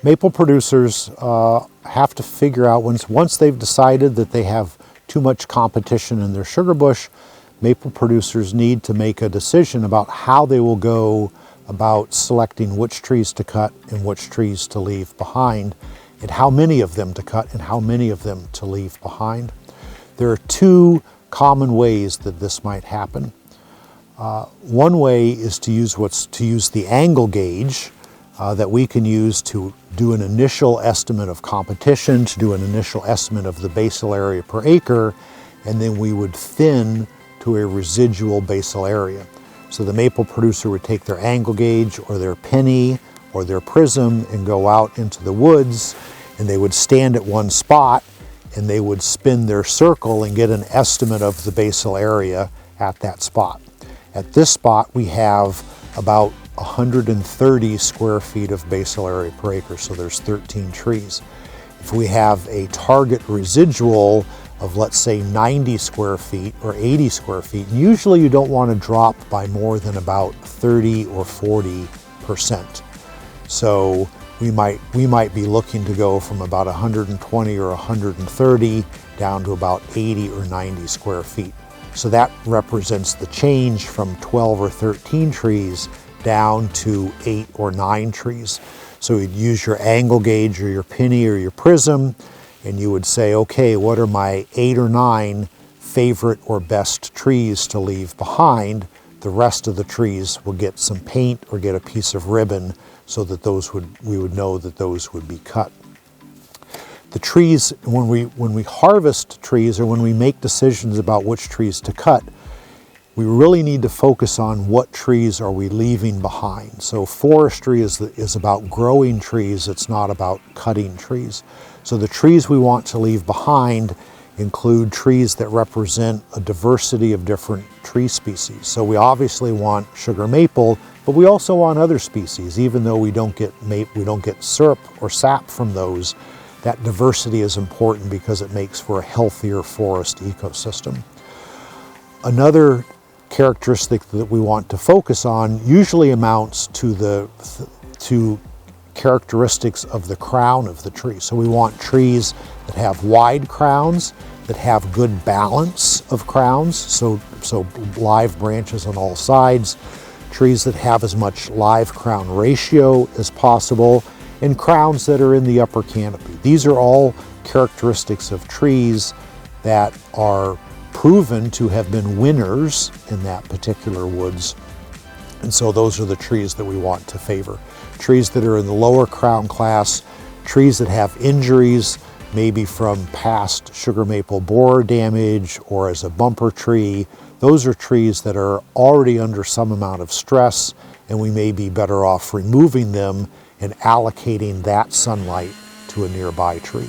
Maple producers have to figure out, once they've decided that they have too much competition in their sugar bush, maple producers need to make a decision about how they will go about selecting which trees to cut and which trees to leave behind, and how many of them to cut and how many of them to leave behind. There are two common ways that this might happen. One way is to use the angle gauge that we can use to do an initial estimate of competition, to do an initial estimate of the basal area per acre, and then we would thin to a residual basal area. So the maple producer would take their angle gauge or their penny or their prism and go out into the woods, and they would stand at one spot and they would spin their circle and get an estimate of the basal area at that spot. At this spot we have about 130 square feet of basal area per acre, so there's 13 trees. If we have a target residual of, let's say, 90 square feet or 80 square feet, usually you don't want to drop by more than about 30 or 40%. So we might be looking to go from about 120 or 130 down to about 80 or 90 square feet. So that represents the change from 12 or 13 trees down to 8 or 9 trees. So you'd use your angle gauge or your penny or your prism, and you would say, okay, what are my 8 or 9 favorite or best trees to leave behind? The rest of the trees will get some paint or get a piece of ribbon so that we would know that those would be cut. The trees, when we harvest trees or when we make decisions about which trees to cut, we really need to focus on what trees are we leaving behind. So forestry is about growing trees, it's not about cutting trees. So the trees we want to leave behind include trees that represent a diversity of different tree species. So we obviously want sugar maple, but we also want other species. Even though we don't get syrup or sap from those, that diversity is important because it makes for a healthier forest ecosystem. Another characteristic that we want to focus on usually amounts to characteristics of the crown of the tree. So we want trees that have wide crowns, that have good balance of crowns, so live branches on all sides, trees that have as much live crown ratio as possible, and crowns that are in the upper canopy. These are all characteristics of trees that are proven to have been winners in that particular woods. And so those are the trees that we want to favor. Trees that are in the lower crown class, trees that have injuries, maybe from past sugar maple borer damage or as a bumper tree. Those are trees that are already under some amount of stress, and we may be better off removing them and allocating that sunlight to a nearby tree.